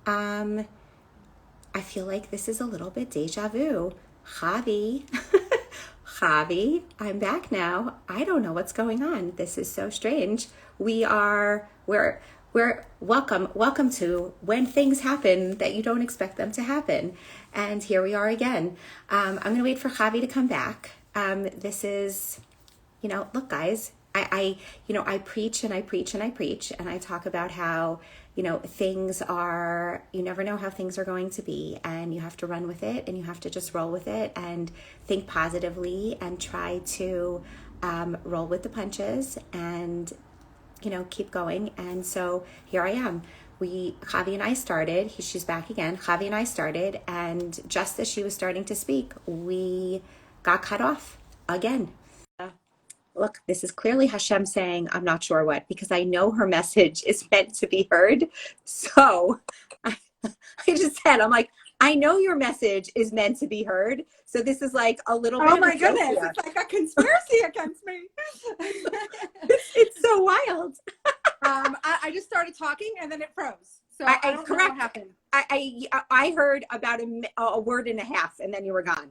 Um, I feel like this is a little bit deja vu. Chavie, Chavie, I'm back now. I don't know what's going on. This is so strange. We're welcome to when things happen that you don't expect them to happen. And here we are again. I'm gonna wait for Chavie to come back. This is, look, guys, I preach and I preach and I preach and I talk about how, things are, you never know how things are going to be, and you have to run with it and you have to just roll with it and think positively and try to roll with the punches and, keep going. And so here I am. Chavie and I started, she's back again. Chavie and I started, and just as she was starting to speak, we got cut off again. Look, this is clearly Hashem saying, I'm not sure what, because I know her message is meant to be heard. So I, I just said, I'm like, I know your message is meant to be heard. So this is like a little bit Oh of my a joke goodness, here. it's like a conspiracy against me. It's so wild. I just started talking and then it froze. So I don't know what happened. I heard about a word and a half and then you were gone.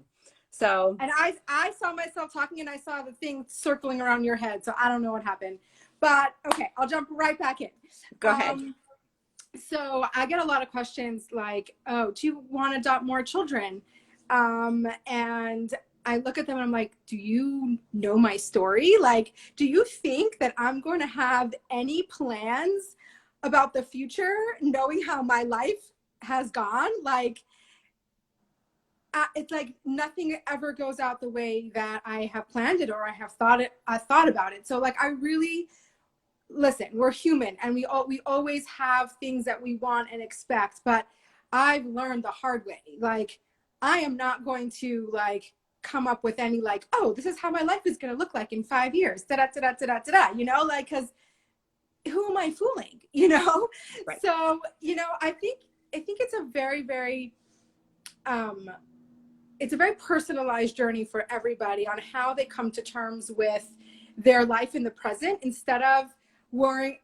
So, and I saw myself talking and I saw the thing circling around your head. So I don't know what happened, but okay, I'll jump right back in. Go ahead. So I get a lot of questions like, oh, do you want to adopt more children? And I look at them and I'm like, do you know my story? Like, do you think that I'm going to have any plans about the future, knowing how my life has gone? Like, it's like nothing ever goes out the way that I have planned it or I thought about it. So like, I really, listen, we're human and we always have things that we want and expect, but I've learned the hard way. Like, I am not going to like come up with any like, oh, this is how my life is going to look like in 5 years, like, because who am I fooling, Right. So, I think it's a very, very, it's a very personalized journey for everybody on how they come to terms with their life in the present instead of worrying,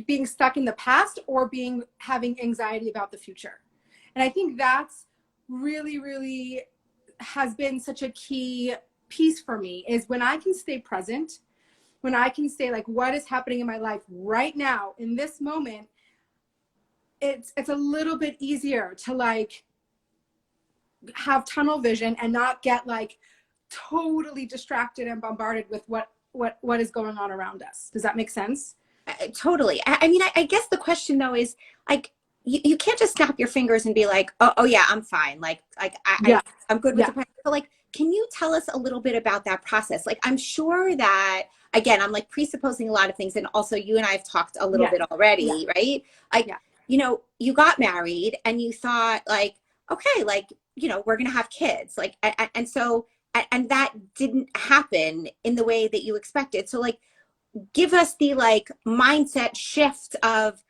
being stuck in the past or having anxiety about the future. And I think that's really, really has been such a key piece for me, is when I can stay present, when I can say like, what is happening in my life right now in this moment, it's a little bit easier to like have tunnel vision and not get like totally distracted and bombarded with what is going on around us. Does that make sense? Totally. I mean, I guess the question though is like, you can't just snap your fingers and be like, oh yeah, I'm fine. Yeah. I'm good with Yeah. the plan. But like, can you tell us a little bit about that process? Like, I'm sure that, again, I'm like presupposing a lot of things. And also you and I have talked a little Yeah. bit Yeah. already, right? Like, Yeah. you got married and you thought like, okay, like, we're going to have kids. Like, and so, and that didn't happen in the way that you expected. So like, give us the like mindset shift of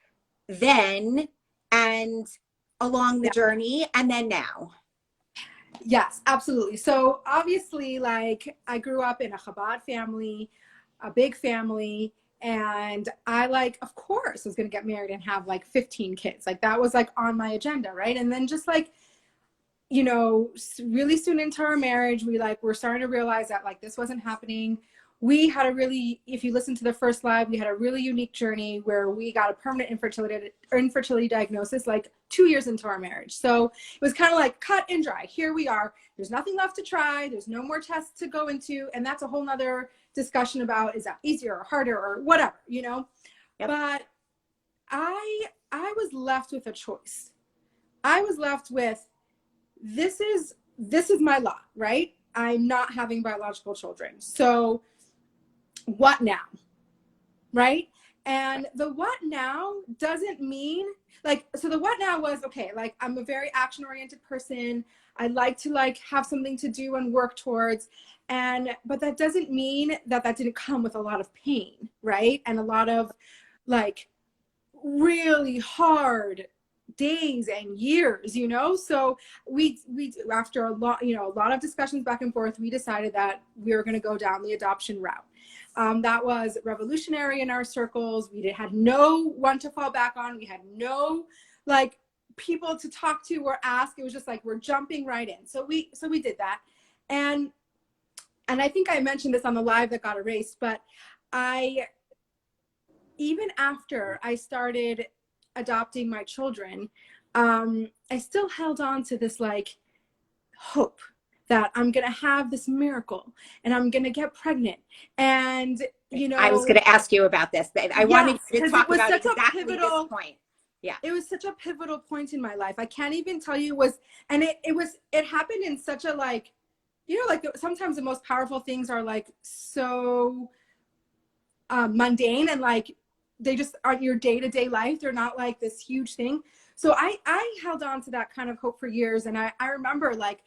then and along the Yeah. journey and then now. Yes, absolutely. So obviously, like, I grew up in a Chabad family, a big family, and I like, of course, was going to get married and have like 15 kids. Like that was like on my agenda, right? And then just like, really soon into our marriage, we're starting to realize that like this wasn't happening. We had if you listen to the first live, we had a really unique journey where we got a permanent infertility diagnosis like 2 years into our marriage. So it was kind of like cut and dry. Here we are. There's nothing left to try. There's no more tests to go into. And that's a whole nother discussion about, is that easier or harder or whatever, Yep. But I was left with a choice. I was left with, this is my lot, right? I'm not having biological children. So what now? Right? And the what now doesn't mean like, so the what now was, okay, like I'm a very action oriented person. I like to like have something to do and work towards. But that doesn't mean that didn't come with a lot of pain, right? And a lot of like really hard days and years, you know? So we after a lot, you know, a lot of discussions back and forth, we decided that we were going to go down the adoption route. That was revolutionary in our circles. We had no one to fall back on. We had no like people to talk to or ask. It was just like, we're jumping right in. So we did that. And I think I mentioned this on the live that got erased, but even after I started adopting my children, I still held on to this like hope that I'm going to have this miracle and I'm going to get pregnant. And, you know, I was going to ask you about this. I wanted you to talk about exactly this point. Yeah. It was such a pivotal point in my life. I can't even tell you it happened in such a like, you know, like sometimes the most powerful things are like so mundane and like they just aren't your day-to-day life. They're not like this huge thing. So I held on to that kind of hope for years. And I remember like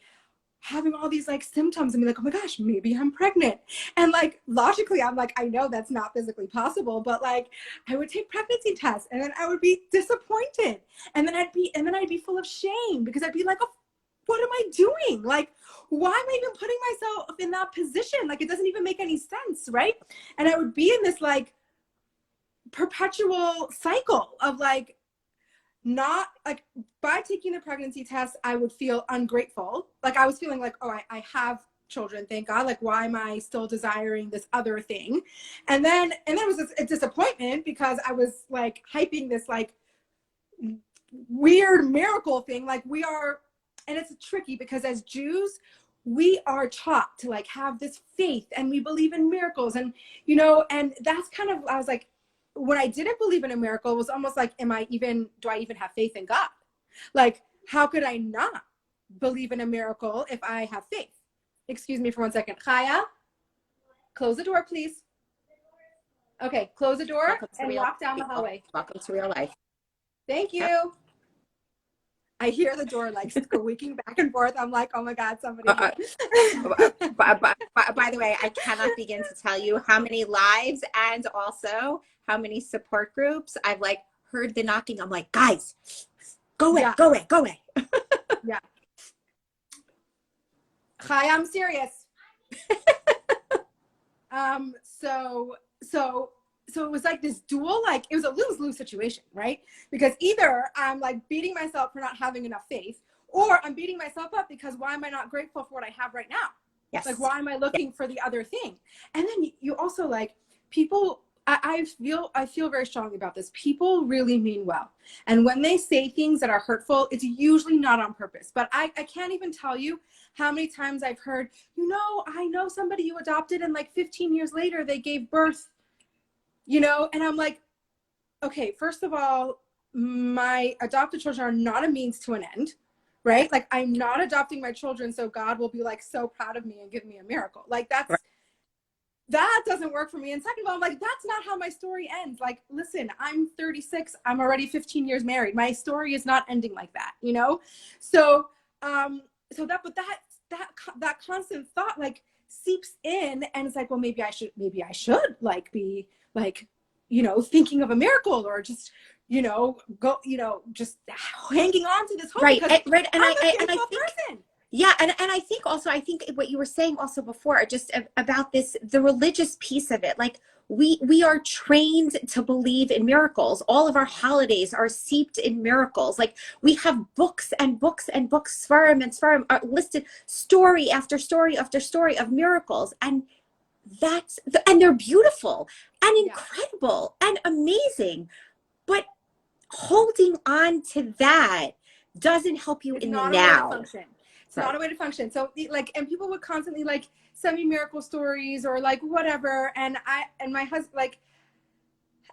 having all these like symptoms and be like, oh my gosh, maybe I'm pregnant. And like logically, I'm like, I know that's not physically possible, but like I would take pregnancy tests and then I would be disappointed. And then I'd be full of shame because I'd be like, oh, what am I doing? Like, why am I even putting myself in that position? Like, it doesn't even make any sense, right? And I would be in this like perpetual cycle of like, not like by taking the pregnancy test, I would feel ungrateful. Like I was feeling like, oh, I have children, thank God. Like, why am I still desiring this other thing? And then it was a disappointment because I was like hyping this like weird miracle thing. Like we are, and it's tricky because as Jews, we are taught to like have this faith and we believe in miracles and, you know, and that's kind of, I was like, when I didn't believe in a miracle, it was almost like, do I even have faith in God? Like, how could I not believe in a miracle if I have faith? Excuse me for 1 second. Chaya, close the door, please. Okay, close the door and walk down the hallway. Welcome to real life. Thank you. Yep. I hear the door like squeaking back and forth. I'm like, oh my God, somebody. By the way, I cannot begin to tell you how many lives and also how many support groups I've like heard the knocking. I'm like, guys, go away, go away, go away. Yeah. Hi, I'm serious. So it was like this dual, like it was a lose-lose situation, right? Because either I'm like beating myself for not having enough faith, or I'm beating myself up because why am I not grateful for what I have right now? Yes. Like, why am I looking for the other thing? And then you also like people, I feel very strongly about this. People really mean well. And when they say things that are hurtful, it's usually not on purpose. But I can't even tell you how many times I've heard, you know, I know somebody you adopted and like 15 years later they gave birth, you know, and I'm like, okay, first of all, my adopted children are not a means to an end, right? Like I'm not adopting my children so God will be like so proud of me and give me a miracle. Like that doesn't work for me. And second of all, I'm like, that's not how my story ends. Like, listen, I'm 36. I'm already 15 years married. My story is not ending like that, you know? So that constant thought like seeps in and it's like, well, maybe I should like be like, you know, thinking of a miracle or just, you know, go, you know, just hanging on to this hope. Right. And I think, yeah. And I think also, I think what you were saying also before, just about this, the religious piece of it, like we are trained to believe in miracles. All of our holidays are seeped in miracles. Like we have books and books and books, Svarim and Svarim are listed story after story after story of miracles. And and they're beautiful and incredible and amazing. But holding on to that doesn't help you in the now. It's not a way to function. So like, and people would constantly like send me miracle stories or like whatever. And my husband, like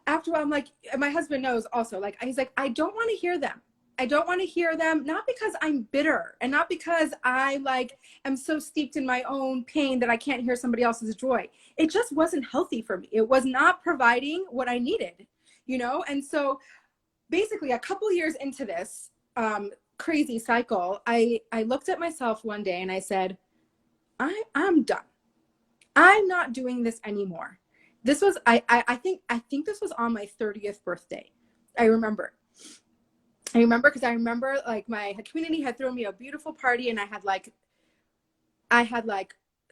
after a while, I'm like, my husband knows also, like, he's like, I don't want to hear them. I don't want to hear them, not because I'm bitter and not because I like am so steeped in my own pain that I can't hear somebody else's joy. It just wasn't healthy for me. It was not providing what I needed, you know? And so basically a couple years into this crazy cycle, I looked at myself one day and I said, I'm done. I'm not doing this anymore. This was, I think this was on my 30th birthday. I remember. I remember, because I remember like my community had thrown me a beautiful party, and I had like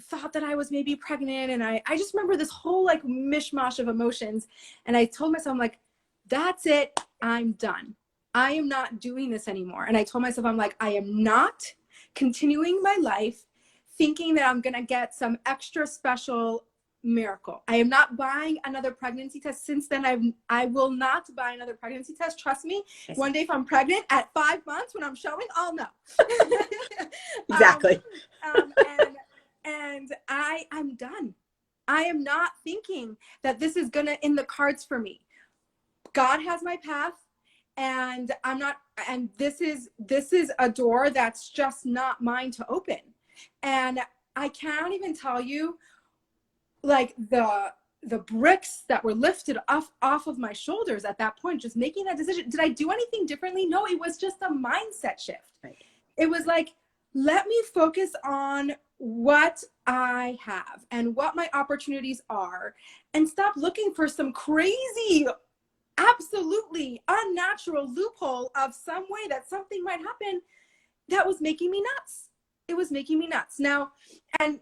thought that I was maybe pregnant, and I just remember this whole like mishmash of emotions. And I told myself, I'm like, that's it, I'm done. I am not doing this anymore. And I told myself, I'm like, I am not continuing my life thinking that I'm gonna get some extra special miracle. I am not buying another pregnancy test. Since then, I will not buy another pregnancy test. Trust me. One day, if I'm pregnant at 5 months when I'm showing, I'll know. Exactly. um, and I'm done. I am not thinking that this is gonna in the cards for me. God has my path, and I'm not, and this is a door that's just not mine to open. And I can't even tell you like the bricks that were lifted off of my shoulders at that point, just making that decision. Did I do anything differently? No, it was just a mindset shift. Right. It was like, let me focus on what I have and what my opportunities are, and stop looking for some crazy, absolutely unnatural loophole of some way that something might happen that was making me nuts. It was making me nuts. Now, and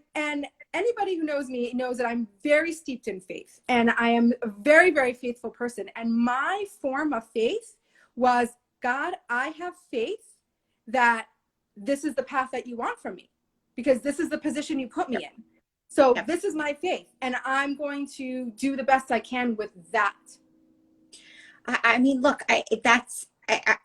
anybody who knows me knows that I'm very steeped in faith, and I am a very, very faithful person. And my form of faith was, God, I have faith that this is the path that you want from me, because this is the position you put me in. So this is my faith, and I'm going to do the best I can with that. I mean, look, I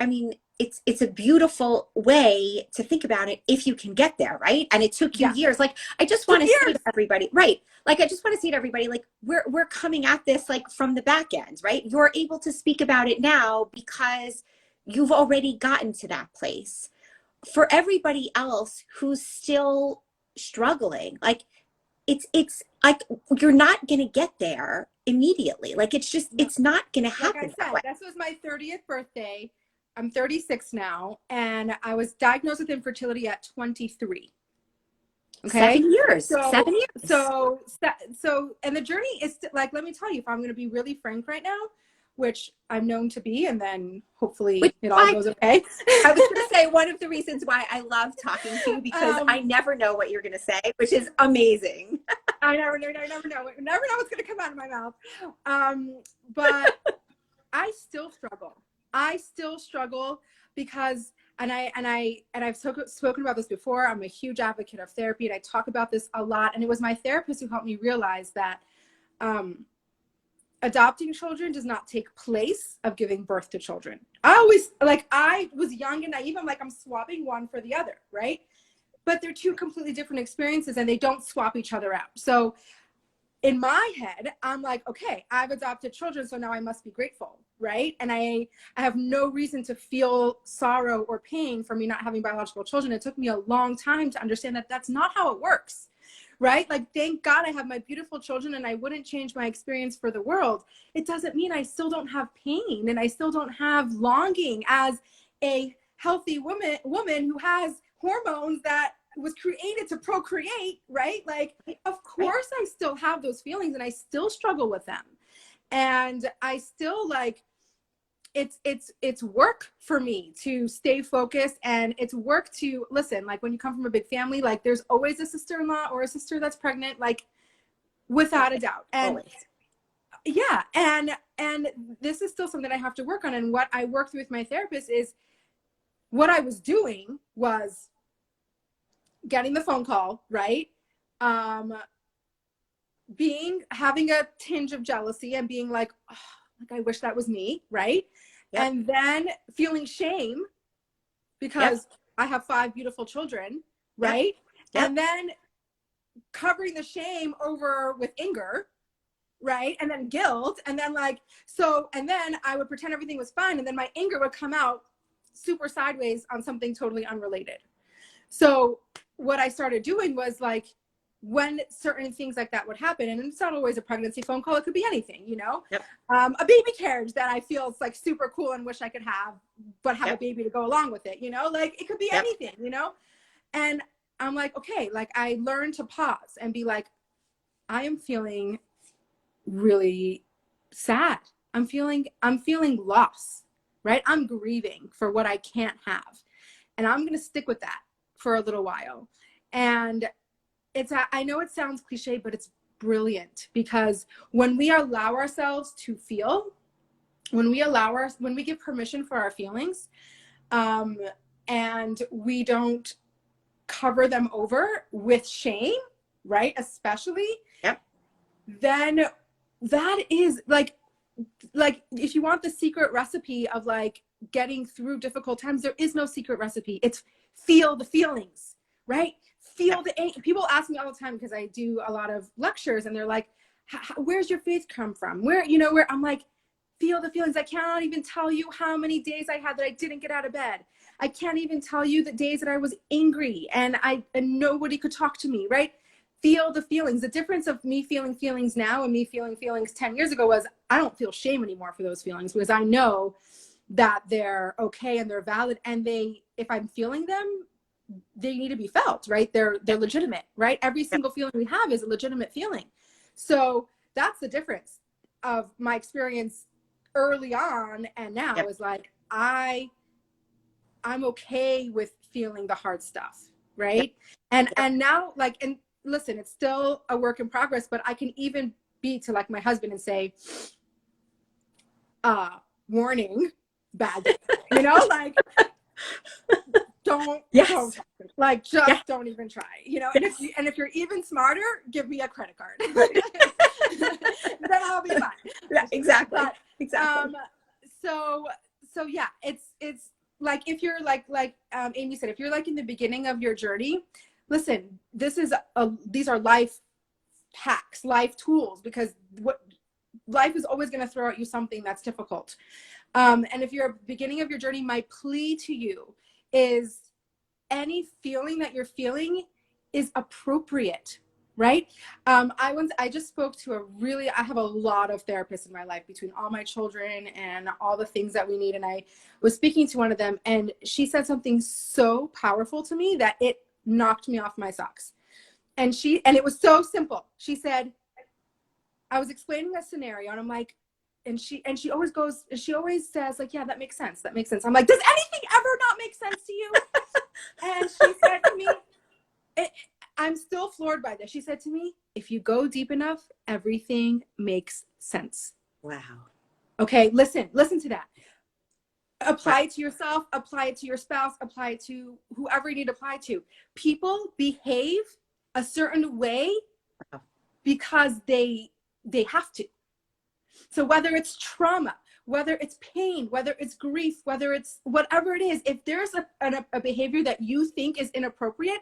mean, it's a beautiful way to think about it if you can get there, right? And it took you years. Like, I just want to say to everybody, right? Like, I just want to say to everybody, like, we're coming at this like from the back end, right? You're able to speak about it now because you've already gotten to that place. For everybody else who's still struggling, like, it's like you're not gonna get there immediately. Like, it's just, it's not gonna happen. Like I said, this was my 30th birthday. I'm 36 now, and I was diagnosed with infertility at 23. Okay. 7 years. So, 7 years. So, and the journey is like, let me tell you, if I'm going to be really frank right now, which I'm known to be, and then hopefully it all goes okay. I was going to say, one of the reasons why I love talking to you, because I never know what you're going to say, which is amazing. I never know. Never know what's going to come out of my mouth. But I still struggle because, and I've spoken about this before. I'm a huge advocate of therapy, and I talk about this a lot. And it was my therapist who helped me realize that adopting children does not take place of giving birth to children. I was young and naive. I'm like, I'm swapping one for the other, right? But they're two completely different experiences, and they don't swap each other out. So in my head, I'm like, okay, I've adopted children, so now I must be grateful, right? And I have no reason to feel sorrow or pain for me not having biological children. It took me a long time to understand that that's not how it works, right? Like, thank God I have my beautiful children, and I wouldn't change my experience for the world. It doesn't mean I still don't have pain, and I still don't have longing as a healthy woman who has hormones that was created to procreate, right? Like, of course I still have those feelings, and I still struggle with them, and I still, like, it's work for me to stay focused, and it's work to listen. Like, when you come from a big family, like, there's always a sister-in-law or a sister that's pregnant, like, without a doubt. And always. Yeah, and this is still something I have to work on. And what I worked with my therapist is, what I was doing was getting the phone call, right? Having a tinge of jealousy and being like, oh, like, I wish that was me, right? Yep. And then feeling shame because I have 5 beautiful children, right? Yep. And then covering the shame over with anger, right? And then guilt, and then and then I would pretend everything was fine, and then my anger would come out super sideways on something totally unrelated. So what I started doing was, like, when certain things like that would happen, and it's not always a pregnancy phone call, it could be anything, you know. Yep. A baby carriage that I feel is, like, super cool and wish I could have, but have a baby to go along with it, you know, like, it could be anything, you know. And I'm like, okay, like, I learned to pause and be like, I am feeling really sad. I'm feeling loss. right? I'm grieving for what I can't have. And I'm going to stick with that for a little while. And I know it sounds cliche, but it's brilliant, because when we allow ourselves to feel, when we give permission for our feelings, and we don't cover them over with shame, right? Especially, Yep. then that is like if you want the secret recipe of like getting through difficult times, there is no secret recipe. It's feel the feelings, right? Feel the ache. People ask me all the time, because I do a lot of lectures, and they're like, where's your faith come from? Where I'm like, feel the feelings. I cannot even tell you how many days I had that I didn't get out of bed. I can't even tell you the days that I was angry and nobody could talk to me, right? Feel the feelings. The difference of me feeling feelings now and me feeling feelings 10 years ago was I don't feel shame anymore for those feelings, because I know that they're okay and they're valid, and if I'm feeling them, they need to be felt, right? They're legitimate, right? Every single feeling we have is a legitimate feeling. So that's the difference of my experience early on and now. Is like I'm okay with feeling the hard stuff, right? And now, like, and listen, it's still a work in progress, but I can even be to like my husband and say, warning, bad day. Like, don't like, just don't even try, and if you're even smarter, give me a credit card. Then I'll be fine. Yeah, exactly. But, exactly. So yeah, it's like, if you're like Amy said, if you're like in the beginning of your journey, listen, these are life hacks, life tools, because what life is always going to throw at you something that's difficult. And if you're at the beginning of your journey, my plea to you is any feeling that you're feeling is appropriate, right? I just spoke to I have a lot of therapists in my life, between all my children and all the things that we need. And I was speaking to one of them, and she said something so powerful to me that it knocked me off my socks. And it was so simple. She said, I was explaining a scenario, and I'm like, and she always says like, yeah, that makes sense. That makes sense. I'm like, does anything ever not make sense to you? And she said to me, I'm still floored by this. She said to me, if you go deep enough, everything makes sense. Wow. Okay, listen to that. Apply it to yourself, apply it to your spouse, apply it to whoever you need to apply to. People behave a certain way because they have to. So whether it's trauma, whether it's pain, whether it's grief, whether it's whatever it is, if there's a behavior that you think is inappropriate,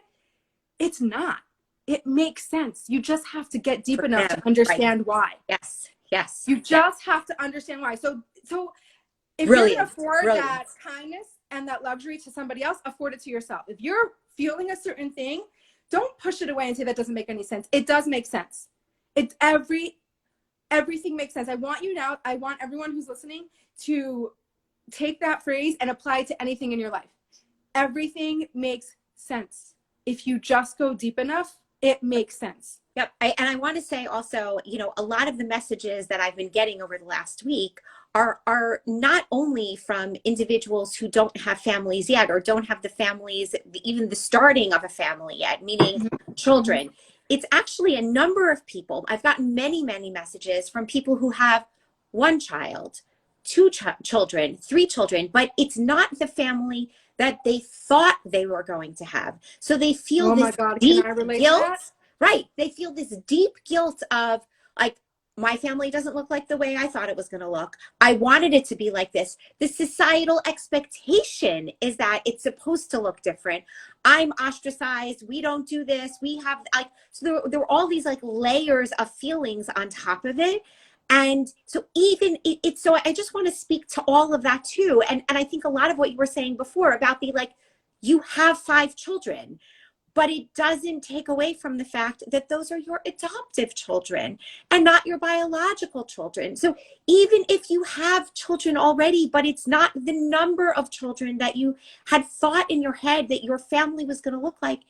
it's not. It makes sense. You just have to get deep enough to understand why. Yes. You just have to understand why. So if Brilliant. you're going to afford that kindness and that luxury to somebody else, afford it to yourself. If you're feeling a certain thing, don't push it away and say that doesn't make any sense. It does make sense. Everything makes sense. I want everyone who's listening to take that phrase and apply it to anything in your life. Everything makes sense. If you just go deep enough, it makes sense. Yep. And I want to say also, a lot of the messages that I've been getting over the last week are not only from individuals who don't have families yet, or don't have the families, even the starting of a family yet, meaning children. It's actually a number of people. I've gotten many, many messages from people who have one child, two children, three children, but it's not the family that they thought they were going to have. So they feel this deep guilt. Right. They feel this deep guilt of like, my family doesn't look like the way I thought it was going to look. I wanted it to be like this. The societal expectation is that it's supposed to look different. I'm ostracized. We don't do this. We have so there were all these like layers of feelings on top of it. And so so I just want to speak to all of that too. And I think a lot of what you were saying before about you have 5 children. But it doesn't take away from the fact that those are your adoptive children and not your biological children. So even if you have children already, but it's not the number of children that you had thought in your head that your family was going to look like,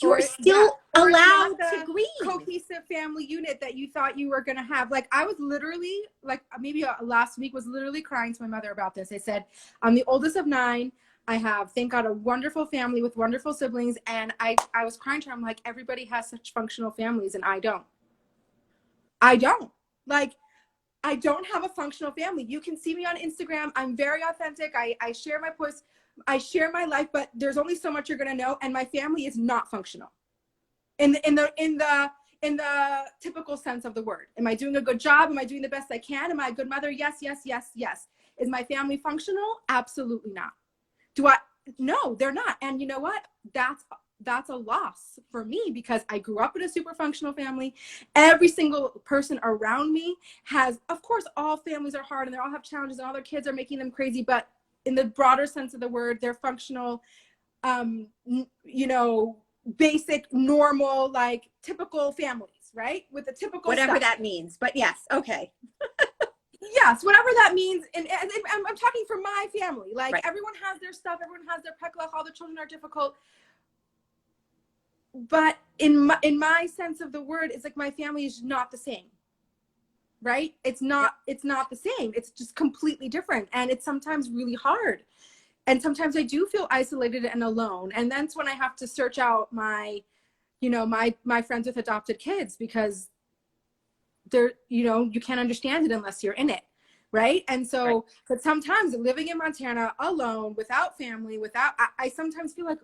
you're Yeah, still or it's not allowed to the grieve. cohesive family unit that you thought you were going to have. Like, I was literally, like, maybe last week was literally crying to my mother about this. I said, I'm the oldest of 9. I have, thank God, a wonderful family with wonderful siblings. And I was crying to her. I'm like, everybody has such functional families, and I don't. Like, I don't have a functional family. You can see me on Instagram. I'm very authentic. I share my posts. I share my life, but there's only so much you're going to know. And my family is not functional in the typical sense of the word. Am I doing a good job? Am I doing the best I can? Am I a good mother? Yes, yes, yes, yes. Is my family functional? Absolutely not. No, they're not. And you know what? That's a loss for me, because I grew up in a super functional family. Every single person around me has, of course, all families are hard and they all have challenges and all their kids are making them crazy, but in the broader sense of the word, they're functional, you know, basic, normal, like typical families, right? With the typical Whatever stuff. that means. But yes, okay. Yes, whatever that means. And I'm talking for my family. Like, Right. everyone has their stuff. Everyone has their peklach. All the children are difficult. But in my sense of the word, it's like my family is not the same, right? It's not the same. It's just completely different. And it's sometimes really hard. And sometimes I do feel isolated and alone. And that's when I have to search out my friends with adopted kids, because they're, you can't understand it unless you're in it. Right. And so, right. But sometimes living in Montana alone, without family, I sometimes feel like,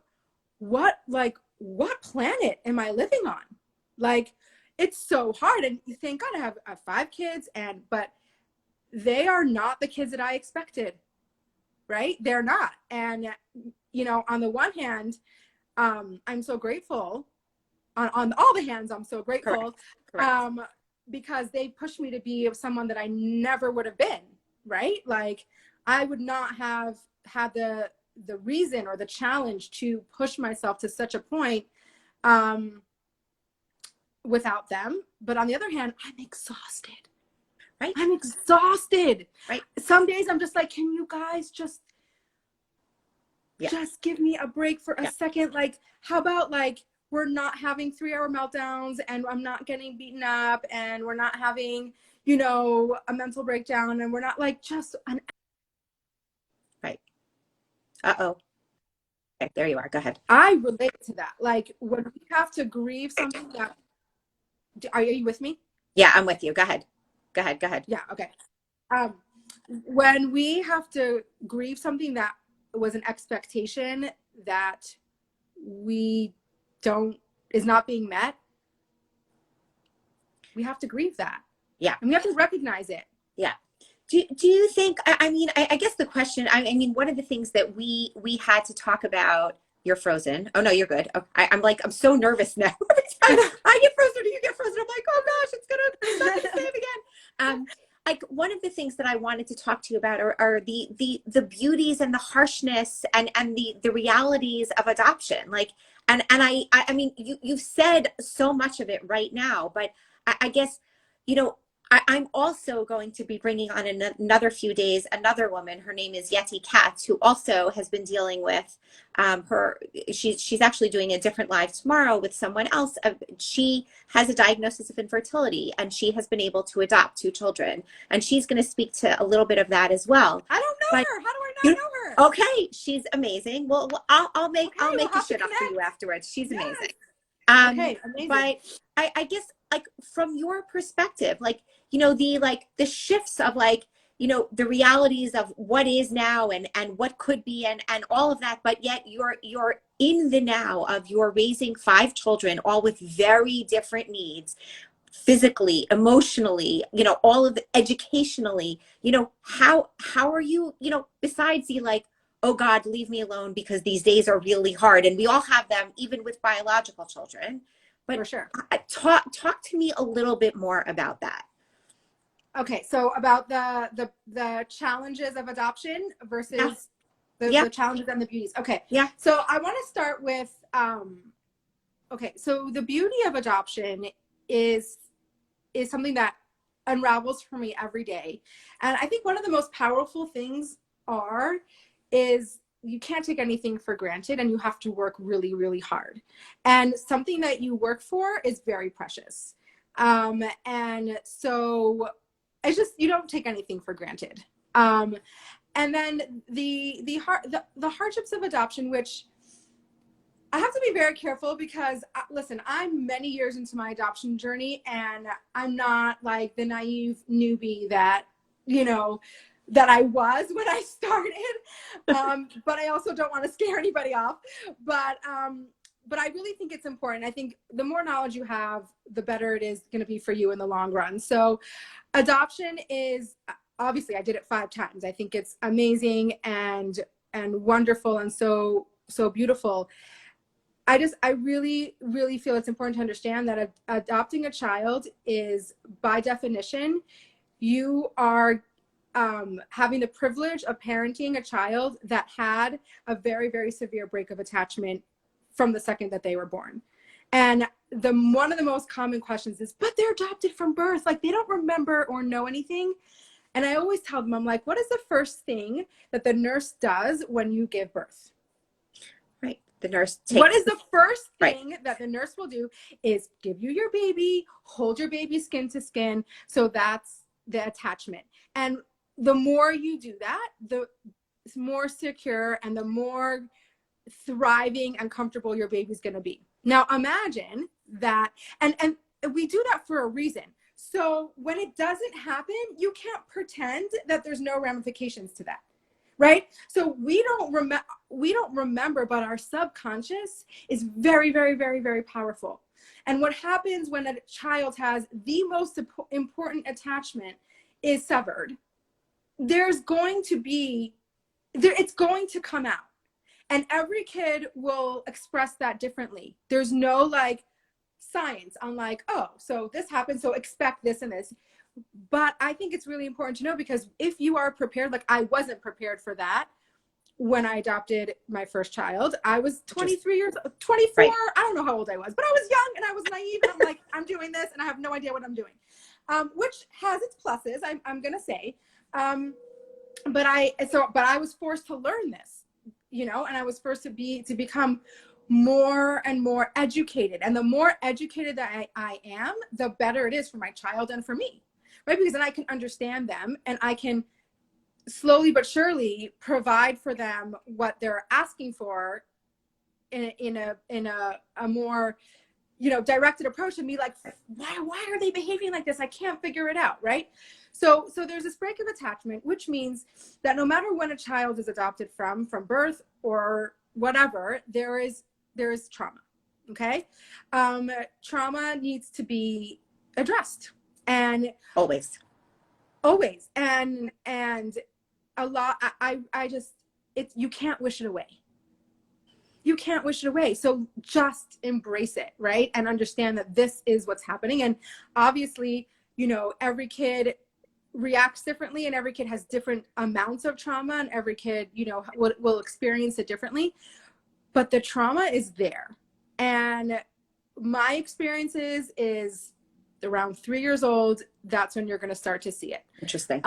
what planet am I living on? Like, it's so hard. And thank God I have 5 kids, but they are not the kids that I expected. Right. They're not. And, on the one hand, I'm so grateful. On all the hands, I'm so grateful. Correct. Because they pushed me to be someone that I never would have been, right? Like, I would not have had the reason or the challenge to push myself to such a point without them. But on the other hand, I'm exhausted. Right? I'm exhausted. Right. Some days I'm just like, can you guys just give me a break for a second? Like, how about, like, we're not having 3-hour meltdowns, and I'm not getting beaten up, and we're not having, a mental breakdown, and we're not, like, just an... Right. Uh-oh. Okay, there you are. Go ahead. I relate to that. Like, when we have to grieve something that... Are you with me? Yeah, I'm with you. Go ahead. Go ahead. Yeah, okay. When we have to grieve something that was an expectation that is not being met, we have to grieve that. Yeah. And we have to recognize it. Yeah. Do you think, I guess the question, one of the things that we had to talk about, you're frozen. Oh no, you're good. Oh, I'm so nervous now. Every time I get frozen or you get frozen, I'm like, oh gosh, it's not gonna save again. Like, one of the things that I wanted to talk to you about are the beauties and the harshness and the realities of adoption. Like, and you've said so much of it right now, but I guess, I'm also going to be bringing on another few days another woman. Her name is Yeti Katz, who also has been dealing with she's actually doing a different live tomorrow with someone else. She has a diagnosis of infertility, and she has been able to adopt 2 children, and she's going to speak to a little bit of that as well. I don't know her. How do I not know her? Okay, she's amazing. Well, I'll make a shit up for you afterwards. She's amazing. Okay, amazing. But I guess, like, from your perspective, like, the shifts of, like, the realities of what is now and what could be and all of that, but yet you're in the now of you're raising 5 children, all with very different needs, physically, emotionally, all of the educationally, how are you, besides the, like, oh God, leave me alone because these days are really hard, and we all have them, even with biological children. But for sure, talk to me a little bit more about that. Okay, so about the challenges of adoption versus the challenges and the beauties. Okay, yeah. So I want to start with okay, so the beauty of adoption is something that unravels for me every day, and I think one of the most powerful things is you can't take anything for granted, and you have to work really, really hard. And something that you work for is very precious. And so it's just, you don't take anything for granted. And then the hardships of adoption, which I have to be very careful because, listen, I'm many years into my adoption journey, and I'm not like the naive newbie that, you know, that I was when I started. But I also don't want to scare anybody off. But I really think it's important. I think the more knowledge you have, the better it is going to be for you in the long run. So adoption is, obviously, I did it 5 times. I think it's amazing and wonderful and so beautiful. I really, really feel it's important to understand that adopting a child is, by definition, you are having the privilege of parenting a child that had a very, very severe break of attachment from the second that they were born. And one of the most common questions is, but they're adopted from birth. Like, they don't remember or know anything. And I always tell them, I'm like, what is the first thing that the nurse does when you give birth? Right. The nurse takes, what is the first thing that the nurse will do is give you your baby, hold your baby skin to skin. So that's the attachment. And the more you do that, the more secure and the more thriving and comfortable your baby's going to be. Now imagine that, and we do that for a reason. So when it doesn't happen, you can't pretend that there's no ramifications to that. Right? So we don't remember, but our subconscious is very, very, very, very powerful. And what happens when a child has the most important attachment is severed, it's going to come out. And every kid will express that differently. There's no like science on like, oh, so this happened, so expect this and this. But I think it's really important to know, because if you are prepared, like I wasn't prepared for that when I adopted my first child. I was 24. Right. I don't know how old I was, but I was young and I was naive. And I'm like, I'm doing this and I have no idea what I'm doing, which has its pluses, I'm going to say. But I was forced to learn this, you know, and I was forced to become more and more educated. And the more educated that I am, the better it is for my child and for me. Right? Because then I can understand them and I can slowly but surely provide for them what they're asking for in a more, you know, directed approach, and be like, why are they behaving like this? I can't figure it out. Right? So there's this break of attachment, which means that no matter when a child is adopted from birth or whatever, there is trauma. Okay. Trauma needs to be addressed. And always. And a lot, I just, you can't wish it away. You can't wish it away. So just embrace it, right? And understand that this is what's happening. And obviously, you know, every kid reacts differently, and every kid has different amounts of trauma, and every kid, you know, will experience it differently, but the trauma is there. And my experiences is around 3 years old, that's when you're going to start to see it. Interesting.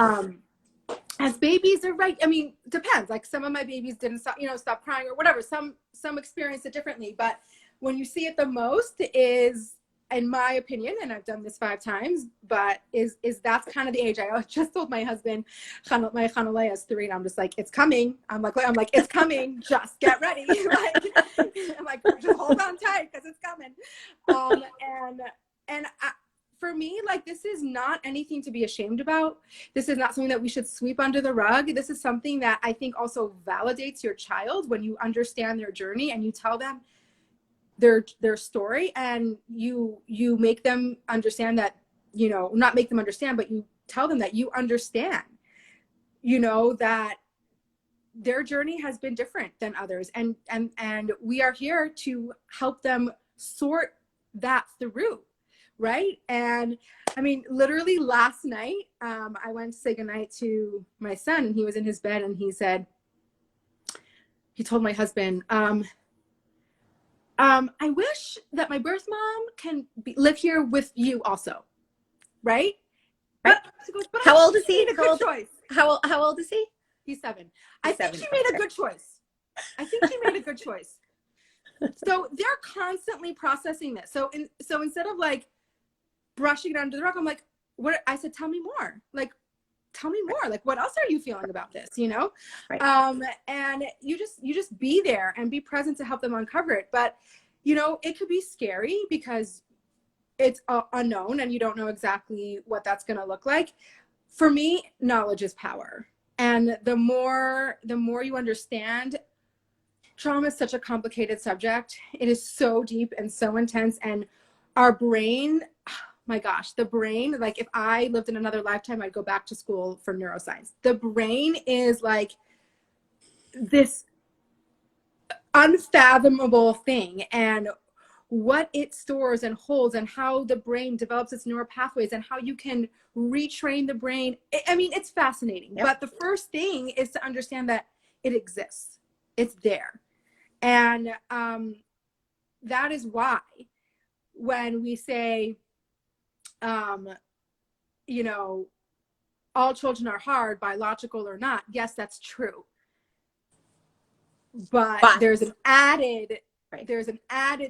As babies are right. I mean, depends. Like some of my babies didn't stop crying or whatever. Some experience it differently. But when you see it the most is, in my opinion, and I've done this 5 times, but is that's kind of the age. I just told my husband, my Chanalea is 3, and I'm just like, it's coming. I'm like, it's coming. Just get ready. I'm like, just hold on tight because it's coming. For me, like, this is not anything to be ashamed about. This is not something that we should sweep under the rug. This is something that I think also validates your child when you understand their journey and you tell them their story, and you make them understand that, you know, not make them understand, but you tell them that you understand, you know, that their journey has been different than others. And we are here to help them sort that through. Right. And I mean, literally last night, I went to say goodnight to my son, and he was in his bed, and he told my husband, I wish that my birth mom can live here with you also. Right. Right. But how old is he? How old is he? He's 7. I think she made a good choice. I think she made a good choice. So they're constantly processing this. So instead of like brushing it under the rug, I'm like, what? I said, tell me more. Like, tell me more. Like, what else are you feeling about this? You know? Right. And you just be there and be present to help them uncover it. But, you know, it could be scary because it's unknown and you don't know exactly what that's going to look like. For me, knowledge is power. And the more you understand, trauma is such a complicated subject. It is so deep and so intense. And our brain, my gosh, the brain, like if I lived in another lifetime, I'd go back to school for neuroscience. The brain is like this unfathomable thing, and what it stores and holds and how the brain develops its neural pathways and how you can retrain the brain. I mean, it's fascinating. Yep. But the first thing is to understand that it exists. It's there. And that is why when we say, you know, all children are hard, biological or not, yes, that's true. But there's an added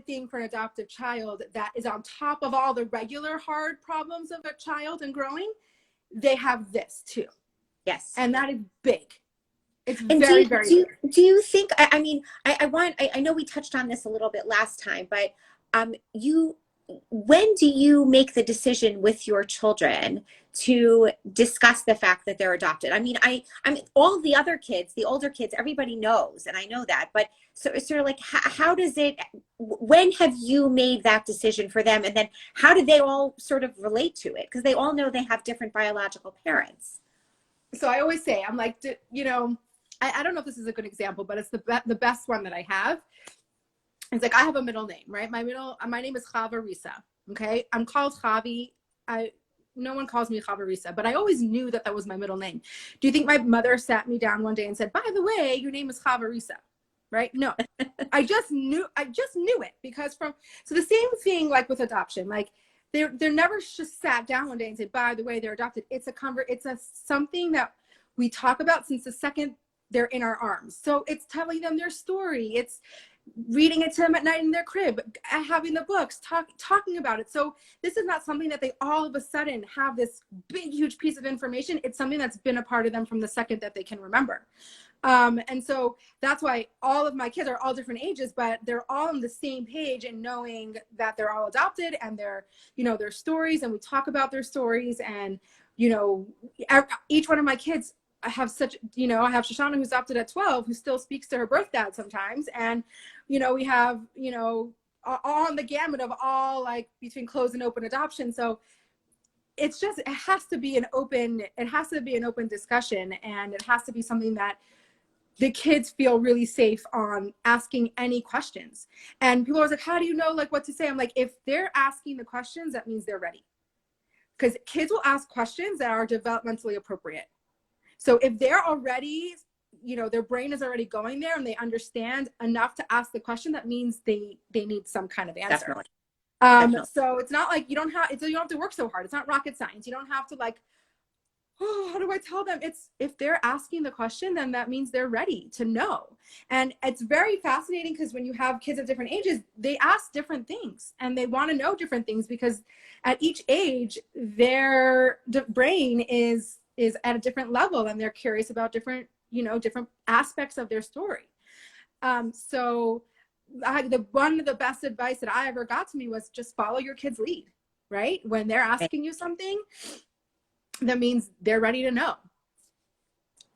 thing for an adoptive child that is on top of all the regular hard problems of a child and growing. They have this too. Yes. And that is big. It's and very, very big. Do you think, I know we touched on this a little bit last time, but when do you make the decision with your children to discuss the fact that they're adopted? I mean, all the other kids, the older kids, everybody knows, and I know that, but so it's sort of like, how does it, when have you made that decision for them? And then how do they all sort of relate to it? Because they all know they have different biological parents. So I always say, I'm like, you know, I don't know if this is a good example, but it's the best one that I have. It's like, I have a middle name, right? My name is Chavie. Okay. I'm called Chavie. No one calls me Chavie, but I always knew that was my middle name. Do you think my mother sat me down one day and said, by the way, your name is Chavie, right? No, I just knew it because so the same thing, like with adoption, like they're never just sat down one day and said, by the way, they're adopted. It's something that we talk about since the second they're in our arms. So it's telling them their story. It's reading it to them at night in their crib, having the books, talking about it. So this is not something that they all of a sudden have this big, huge piece of information. It's something that's been a part of them from the second that they can remember. And so that's why all of my kids are all different ages, but they're all on the same page and knowing that they're all adopted and their stories, and we talk about their stories. And, you know, each one of my kids, I have Shoshana, who's adopted at 12, who still speaks to her birth dad sometimes. And, you know, we have, you know, all on the gamut of all, like, between closed and open adoption. So it's just, it has to be an open discussion, and it has to be something that the kids feel really safe on asking any questions. And people are like, how do you know, like, what to say? I'm like, if they're asking the questions, that means they're ready. Because kids will ask questions that are developmentally appropriate. So if they're already, you know, their brain is already going there and they understand enough to ask the question, that means they need some kind of answer. Definitely. So it's not like you don't have to work so hard. It's not rocket science. You don't have to, like, oh, how do I tell them? It's, if they're asking the question, then that means they're ready to know. And it's very fascinating because when you have kids of different ages, they ask different things and they want to know different things because at each age, their brain is at a different level and they're curious about different aspects of their story. So one of the best advice that I ever got to me was just follow your kid's lead, right? When they're asking you something, that means they're ready to know.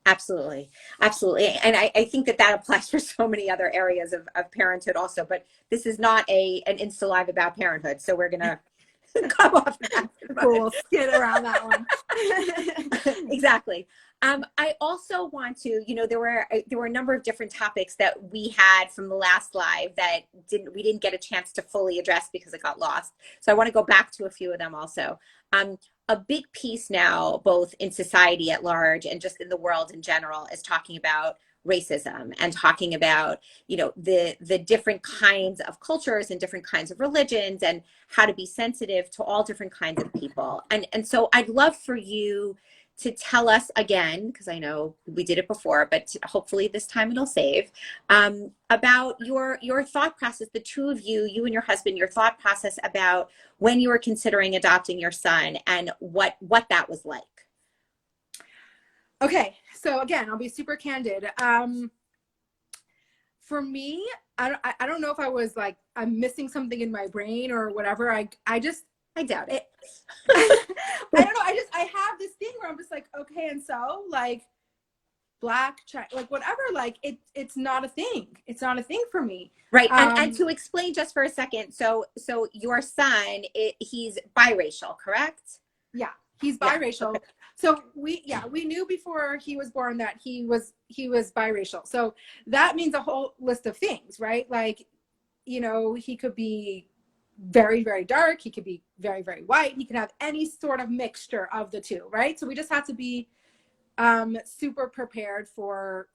Absolutely. And I think that applies for so many other areas of parenthood also, but this is not an Insta Live about parenthood. So we're going to come off that. We'll skid around that one. Exactly. I also want to, you know, there were a number of different topics that we had from the last live that we didn't get a chance to fully address because it got lost. So I want to go back to a few of them also. A big piece now, both in society at large and just in the world in general, is talking about racism and talking about, you know, the different kinds of cultures and different kinds of religions and how to be sensitive to all different kinds of people. And so I'd love for you to tell us again, because I know we did it before, but hopefully this time it'll save, about your thought process, the two of you, you and your husband, your thought process about when you were considering adopting your son and what that was like. Okay, so again, I'll be super candid. For me, I don't know if I was like, I'm missing something in my brain or whatever. I doubt it. I don't know. I have this thing where I'm just like, okay, and so like black, like whatever, like it's not a thing. It's not a thing for me. Right. And to explain just for a second, so your son, he's biracial, correct? Yeah, he's biracial. Yeah. Okay. So we knew before he was born that he was biracial. So that means a whole list of things, right? Like, you know, he could be very, very dark. He could be very, very white. He could have any sort of mixture of the two, right? So we just had to be super prepared for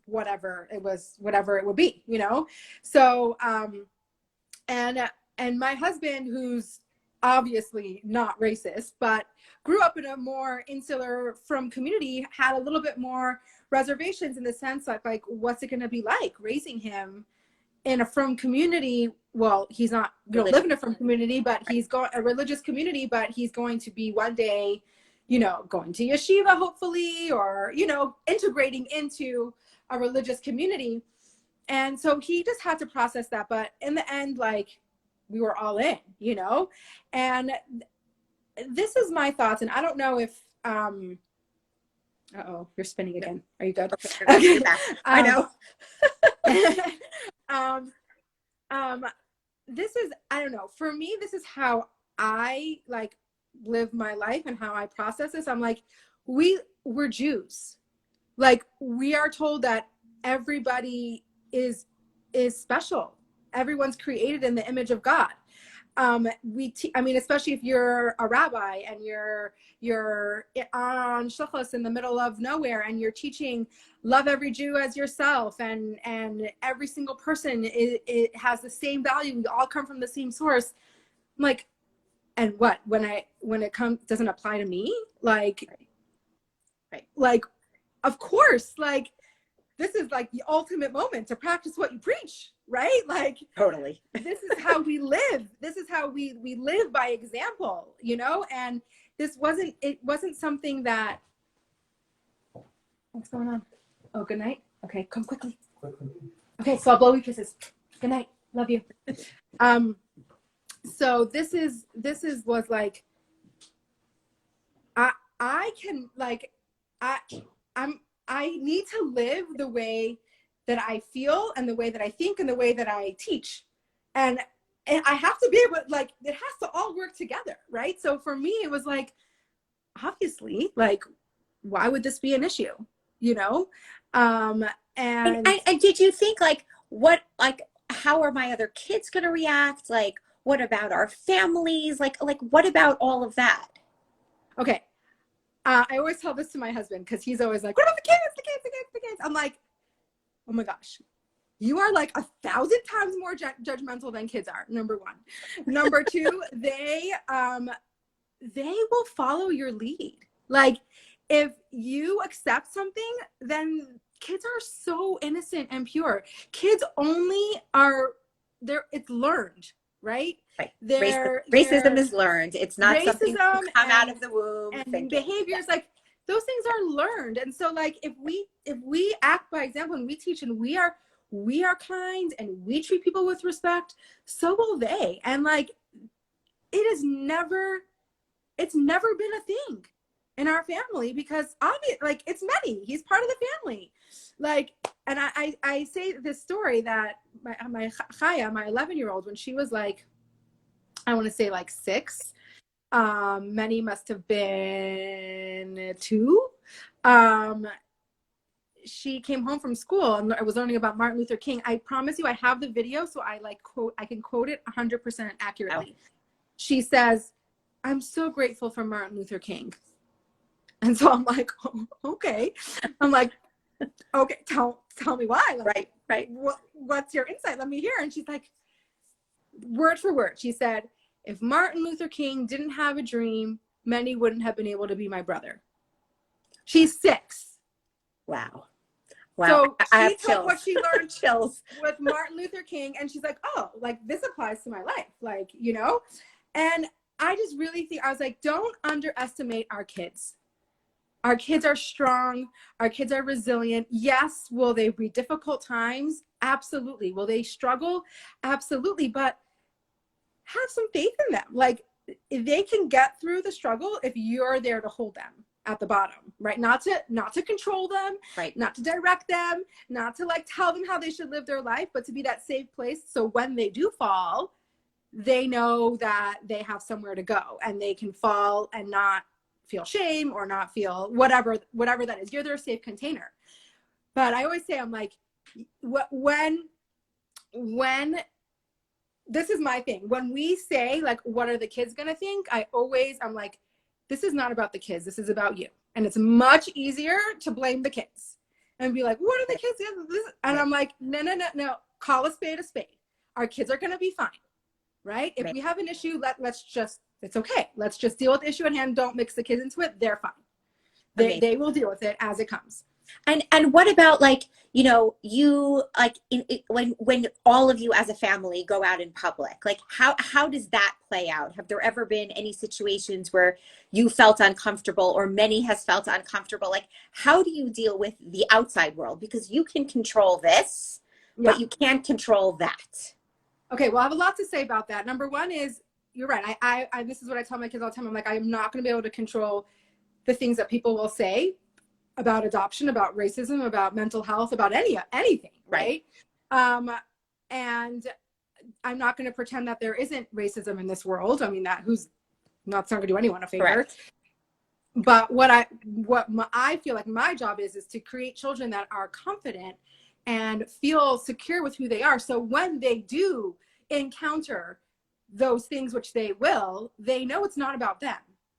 whatever it would be, you know? So, and my husband, who's obviously not racist, but grew up in a more insular from community, had a little bit more reservations in the sense like what's it going to be like raising him in a from community? Well, he's not going to live in a from community, but he's got a religious community, but he's going to be one day, you know, going to yeshiva, hopefully, or, you know, integrating into a religious community. And so he just had to process that. But in the end, like, we were all in, you know, and this is my thoughts. And I don't know if, uh-oh, you're spinning again. Are you good? Okay. I know. This is, I don't know, for me, this is how I like live my life and how I process this. I'm like, we're Jews. Like, we are told that everybody is special. Everyone's created in the image of God. I mean, especially if you're a rabbi and you're on shlichus in the middle of nowhere and you're teaching love every Jew as yourself, and every single person it has the same value. We all come from the same source. I'm like, and what when it comes doesn't apply to me? Like, right. Like, of course, like, this is like the ultimate moment to practice what you preach, right? Like, totally. This is how we live. This is how we live by example, you know? And it wasn't something that, what's going on? Oh, good night. Okay, come quickly. Okay, so I'll blow you kisses. Good night. Love you. So this was like, I need to live the way that I feel and the way that I think and the way that I teach. And I have to be able, like, it has to all work together, right? So for me, it was like, obviously, like, why would this be an issue? You know? And did you think like, how are my other kids going to react? Like, what about our families? Like what about all of that? Okay. I always tell this to my husband because he's always like, what about the kids? I'm like, oh my gosh, you are like 1,000 times more judgmental than kids are. Number one. Number two, they will follow your lead. Like, if you accept something, then kids are so innocent and pure. Kids only are there. It's learned, right? Right. Racism is learned. It's not something you come out of the womb. And behaviors, like, those things are learned. And so, like, if we act by example and we teach and we are kind and we treat people with respect, so will they. And like, it's never been a thing in our family because obviously, like, it's Mehdi. He's part of the family. Like, and I say this story that my Chaya, my 11-year-old, when she was like, I want to say like 6, Mehdi must have been 2. She came home from school and I was learning about Martin Luther King. I promise you, I have the video, so I can quote it 100% accurately. Oh. She says, "I'm so grateful for Martin Luther King." And so I'm like, oh, okay. I'm like, okay, tell me why. Like, right. What's your insight? Let me hear. And she's like, word for word, she said, if Martin Luther King didn't have a dream, Mehdi wouldn't have been able to be my brother. She's 6. Wow. Wow. So I she have took what chills. she learned Chills. with Martin Luther King, and she's like, oh, like this applies to my life, like, you know? And I just really think, I was like, don't underestimate our kids. Our kids are strong. Our kids are resilient. Yes. Will they be difficult times? Absolutely. Will they struggle? Absolutely. But have some faith in them. Like, they can get through the struggle if you're there to hold them at the bottom, right? Not to control them, Right. not to direct them, not to like tell them how they should live their life, but to be that safe place. So when they do fall, they know that they have somewhere to go and they can fall and not feel shame or not feel whatever that is. You're their safe container. But I always say, I'm like, when this is my thing. When we say like, what are the kids gonna think? I'm like, this is not about the kids. This is about you. And it's much easier to blame the kids and be like, what are the kids? And I'm like, no. Call a spade a spade. Our kids are gonna be fine, right? If we have an issue, it's okay. Let's just deal with the issue at hand. Don't mix the kids into it. They're fine. They will deal with it as it comes. And what about like, you know, you like when all of you as a family go out in public, like how does that play out? Have there ever been any situations where you felt uncomfortable or many has felt uncomfortable? Like, how do you deal with the outside world? Because you can control this, but you can't control that. Okay, well, I have a lot to say about that. Number one is, you're right. I this is what I tell my kids all the time. I'm like, I'm not going to be able to control the things that people will say about adoption, about racism, about mental health, about anything, right? And I'm not going to pretend that there isn't racism in this world. I mean, it's not going to do anyone a favor. Correct. But what I feel like my job is to create children that are confident and feel secure with who they are. So when they do encounter those things, which they will, they know it's not about them,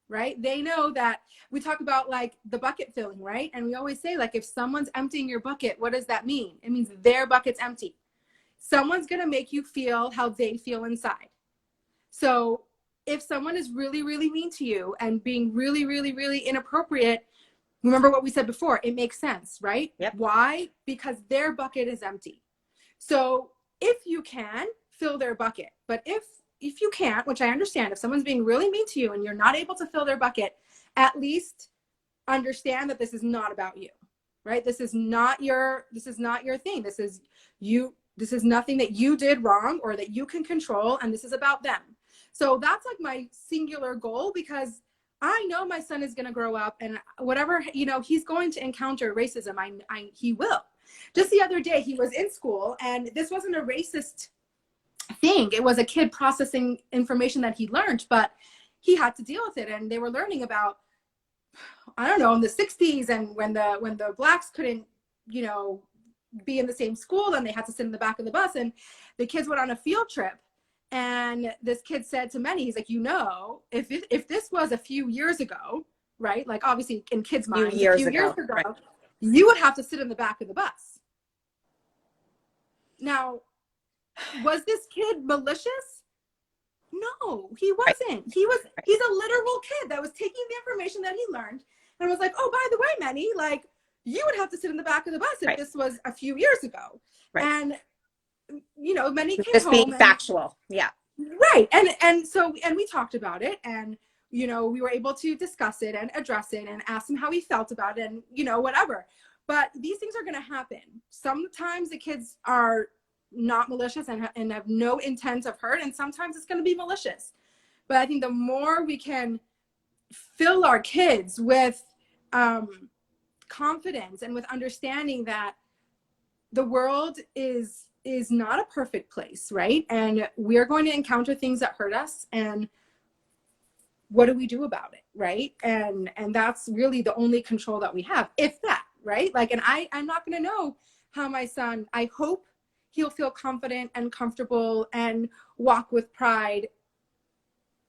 right? They know that we talk about like the bucket filling, right? And we always say, like, if someone's emptying your bucket, what does that mean? It means their bucket's empty. Someone's going to make you feel how they feel inside. So if someone is really, really mean to you and being really, really, really inappropriate, remember what we said before, it makes sense, right? Yep. Why? Because their bucket is empty. So if you can, fill their bucket. But if you can't, which I understand, if someone's being really mean to you and you're not able to fill their bucket, at least understand that this is not about you, right? This is not your thing. This is nothing that you did wrong or that you can control, and this is about them. So that's like my singular goal, because I know my son is going to grow up and whatever, you know, he's going to encounter racism. He will. Just the other day, he was in school, and this wasn't a racist thing. It was a kid processing information that he learned, but he had to deal with it. And they were learning about, I don't know, in the 60s, and when the blacks couldn't, you know, be in the same school, and they had to sit in the back of the bus, and the kids went on a field trip. And this kid said to many, he's like, you know, if this was a few years ago, right? Like, obviously in kids' minds, a few years ago, right, you would have to sit in the back of the bus. Now, was this kid malicious? No, he wasn't. He's a literal kid that was taking the information that he learned and was like, oh, by the way, Manny, like, you would have to sit in the back of the bus if this was a few years ago. Right. And, you know, Manny came just home. Being factual. Yeah. Right. And so we talked about it, and, you know, we were able to discuss it and address it and ask him how he felt about it and, you know, whatever. But these things are going to happen. Sometimes the kids are not malicious and have no intent of hurt, and sometimes it's going to be malicious. But I think the more we can fill our kids with confidence and with understanding that the world is not a perfect place, right? And we're going to encounter things that hurt us, and what do we do about it, right? And that's really the only control that we have, if that, right? Like, and I'm not going to know how my son, I hope he'll feel confident and comfortable and walk with pride.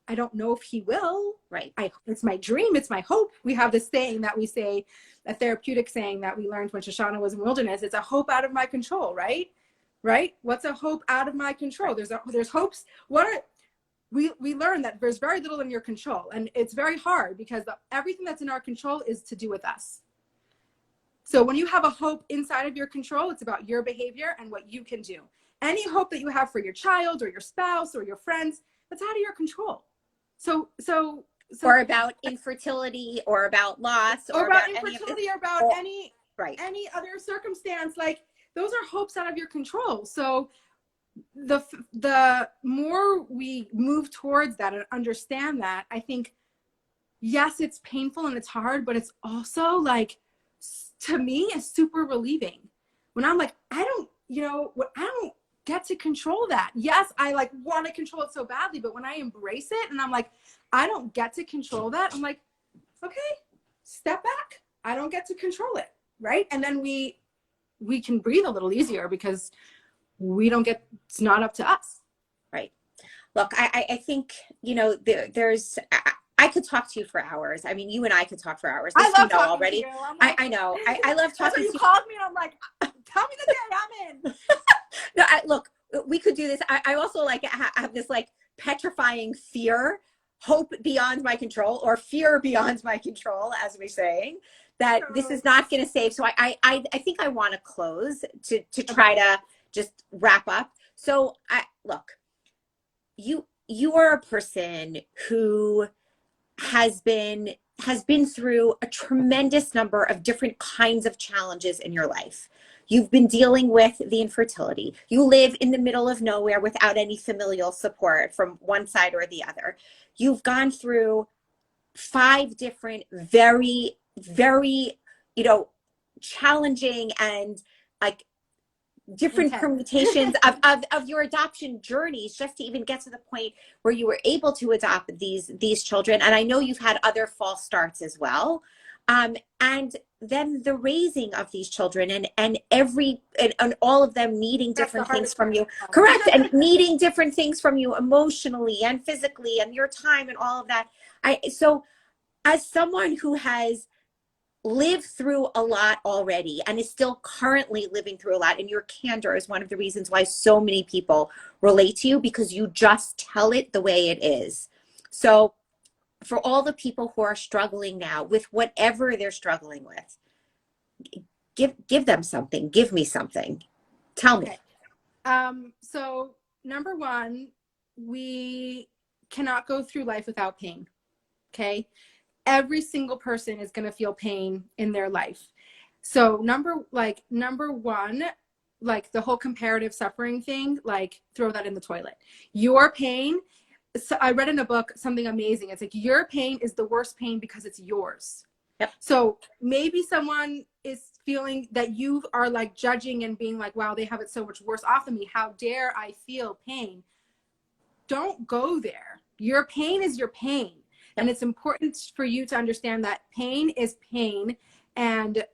I don't know if he will. Right. It's my dream. It's my hope. We have this saying that we say, a therapeutic saying that we learned when Shoshana was in wilderness. It's a hope out of my control, right? Right? What's a hope out of my control? There's hopes. We learn that there's very little in your control, and it's very hard because everything that's in our control is to do with us. So when you have a hope inside of your control, it's about your behavior and what you can do. Any hope that you have for your child or your spouse or your friends, that's out of your control. Or about infertility, or about loss, or or about about any of this. infertility, or about Oh, any right. any other circumstance, like those are hopes out of your control. So the more we move towards that and understand that, I think, yes, it's painful and it's hard, but it's also like, to me, it's super relieving when I'm like, I don't get to control that. Yes, I like want to control it so badly, but when I embrace it and I'm like, I don't get to control that, I'm like, okay, step back. I don't get to control it, right? And then we can breathe a little easier because it's not up to us. Right. Look, I think, there's, I could talk to you for hours. I mean, you and I could talk for hours. This I love you know talking already. to you. I'm like, I know. I love that's talking when you to you. called me and I'm like, tell me the day I'm in. No, look, we could do this. I also like have this like petrifying fear, hope beyond my control, or fear beyond my control, as we're saying, that this is not going to save. So I think I want to close to try to just wrap up. So look, you are a person who has been through a tremendous number of different kinds of challenges in your life. You've been dealing with the infertility. You live in the middle of nowhere without any familial support from one side or the other. You've gone through 5 different very, very, challenging and like different permutations of your adoption journeys, just to even get to the point where you were able to adopt these children. And I know you've had other false starts as well. And then the raising of these children and all of them needing different things from you. Correct. And needing different things from you emotionally and physically, and your time and all of that. So as someone who has lived through a lot already and is still currently living through a lot, and your candor is one of the reasons why so many people relate to you, because you just tell it the way it is. So for all the people who are struggling now with whatever they're struggling with, give them something. Give me something. Tell me. So number one, we cannot go through life without pain. Okay. Every single person is going to feel pain in their life. So number one, like the whole comparative suffering thing, like throw that in the toilet. Your pain. So I read in a book something amazing. It's like, your pain is the worst pain because it's yours. Yep. So maybe someone is feeling that you are like judging and being like, wow, they have it so much worse off than me. How dare I feel pain? Don't go there. Your pain is your pain. Yep. And it's important for you to understand that pain is pain, and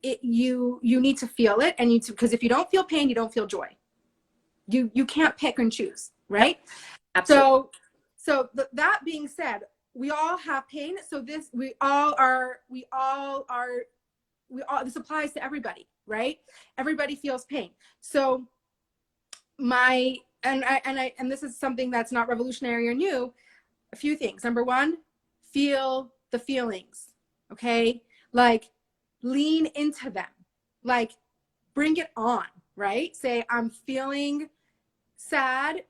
you need to feel it, and because if you don't feel pain, you don't feel joy. You can't pick and choose, right? Yep. Absolutely. So that being said, we all have pain. So this applies to everybody, right? Everybody feels pain. So and this is something that's not revolutionary or new. A few things. Number one, feel the feelings. Okay. Like lean into them, like bring it on, right? Say, I'm feeling sad.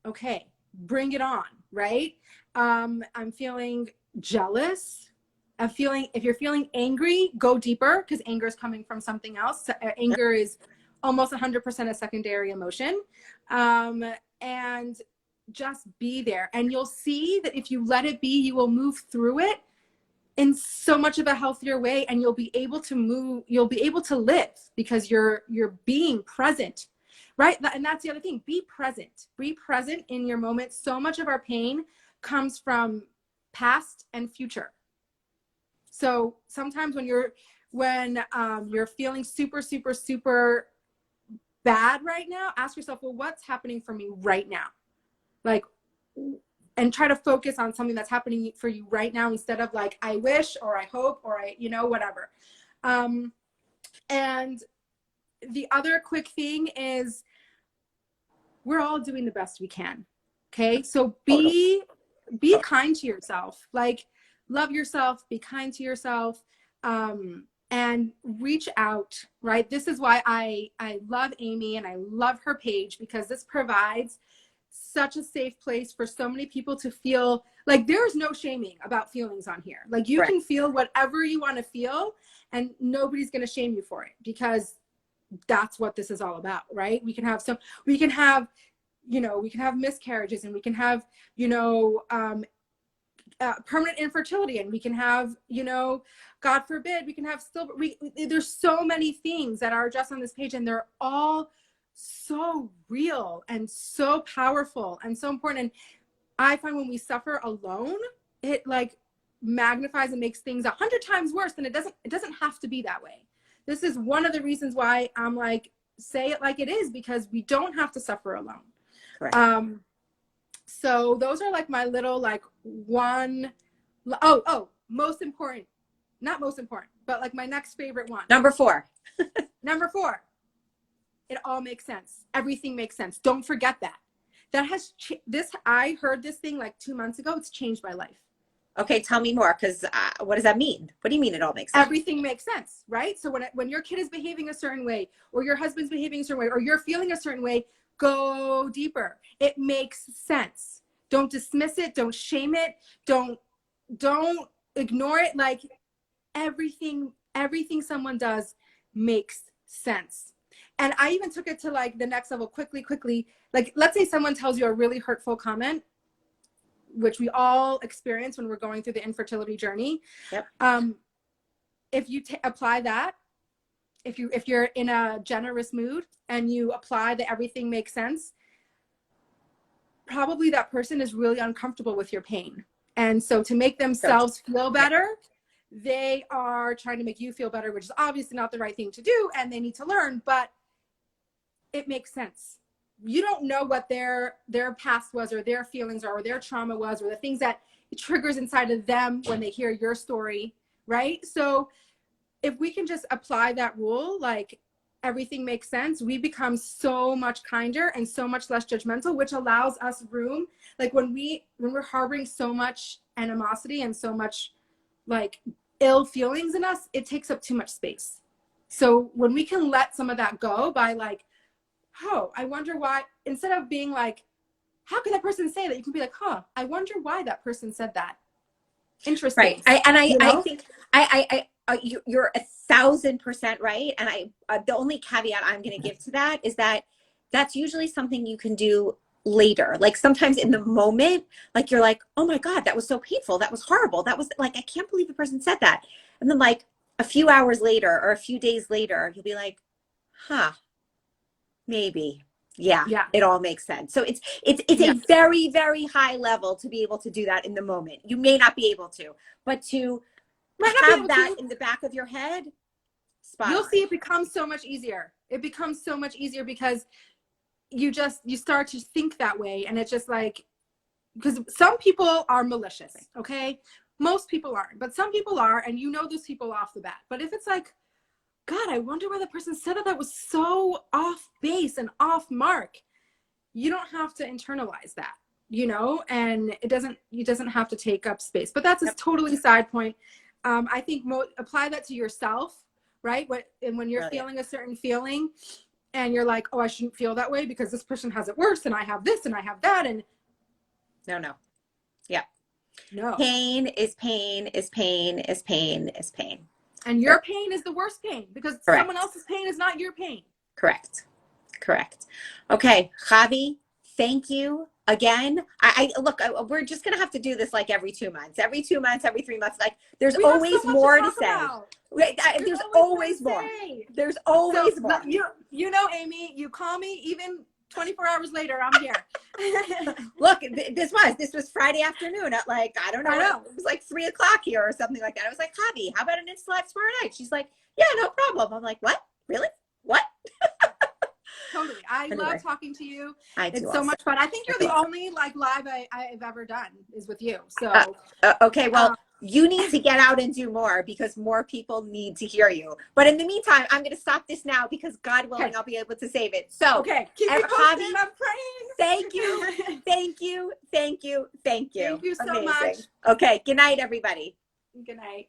Okay. Bring it on, right? I'm feeling jealous. If you're feeling angry, go deeper, because anger is coming from something else. Anger is almost 100% a secondary emotion. And just be there. And you'll see that if you let it be, you will move through it in so much of a healthier way, and you'll be able to live because you're being present. Right? And that's the other thing. Be present in your moment. So much of our pain comes from past and future. So sometimes when you're feeling super, super, super bad right now, ask yourself, well, what's happening for me right now? Like, and try to focus on something that's happening for you right now, instead of like, I wish, or I hope, or whatever. And the other quick thing is, we're all doing the best we can. Okay. So be kind to yourself, like love yourself, be kind to yourself. And and reach out, right? This is why I love Amy and I love her page, because this provides such a safe place for so many people to feel like there's no shaming about feelings on here. Like you can feel whatever you want to feel and nobody's going to shame you for it, because that's what this is all about, right? We can have miscarriages, and we can have, permanent infertility, and we can have, God forbid, we can have there's so many things that are just on this page, and they're all so real and so powerful and so important. And I find when we suffer alone, it like magnifies and makes things 100 times worse. And it doesn't have to be that way. This is one of the reasons why I'm like, say it like it is, because we don't have to suffer alone. Correct. So those are like my little like most important, not most important, but like my next favorite one. Number 4. Number 4. It all makes sense. Everything makes sense. Don't forget that. That has I heard this thing like 2 months ago. It's changed my life. Okay, tell me more, because what does that mean? What do you mean it all makes sense? Everything makes sense, right? So when your kid is behaving a certain way, or your husband's behaving a certain way, or you're feeling a certain way, go deeper. It makes sense. Don't dismiss it. Don't shame it. Don't ignore it. Like everything someone does makes sense. And I even took it to like the next level quickly. Like, let's say someone tells you a really hurtful comment, which we all experience when we're going through the infertility journey. Yep. If you apply that, if you're in a generous mood and you apply that everything makes sense, probably that person is really uncomfortable with your pain. And so to make themselves feel better, they are trying to make you feel better, which is obviously not the right thing to do, and they need to learn, but it makes sense. You don't know what their past was, or their feelings are, or their trauma was, or the things that it triggers inside of them when they hear your story, right? So if we can just apply that rule, like everything makes sense, we become so much kinder and so much less judgmental, which allows us room. Like when we're harboring so much animosity and so much like ill feelings in us, it takes up too much space. So when we can let some of that go by like, oh, I wonder why, instead of being like, how could that person say that? You can be like, I wonder why that person said that. Interesting. Right. I think you're 1,000% right. And the only caveat I'm going to give to that is that that's usually something you can do later. Like sometimes in the moment, like you're like, oh my God, that was so painful. That was horrible. That was like, I can't believe the person said that. And then like a few hours later or a few days later, you'll be like, maybe. Yeah. It all makes sense. So it's a very, very high level to be able to do that in the moment. You may not be able to, but to have that in the back of your head, you'll see it becomes so much easier. It becomes so much easier because you start to think that way. And it's just like, because some people are malicious, okay? Most people aren't, but some people are, and you know those people off the bat. But if it's like, God, I wonder why the person said that was so off base and off mark, you don't have to internalize that, and it doesn't have to take up space. But that's a totally side point. I think apply that to yourself, right? When you're feeling a certain feeling and you're like, oh, I shouldn't feel that way because this person has it worse and I have this and I have that. And no. Yeah. No. Pain is pain is pain is pain is pain. And your pain is the worst pain because someone else's pain is not your pain. Correct. Okay, Chavie, thank you again. We're just going to have to do this like every 2 months, every 3 months. Like there's always more to say. There's always more. There's always more. Amy, you call me even 24 hours later, I'm here. Look, this was Friday afternoon at like, I don't know. It was like 3:00 here or something like that. I was like, Chavie, how about an Insta Live tomorrow night? She's like, yeah, no problem. I'm like, what? Really? What? Totally. I love talking to you. It's so much fun. I think you're the only like live I've ever done is with you. So okay, well, you need to get out and do more because more people need to hear you. But in the meantime, I'm going to stop this now because God willing, I'll be able to save it. So, keep me posted. I'm praying. Thank you. Thank you. Thank you so much. Okay. Good night, everybody. Good night.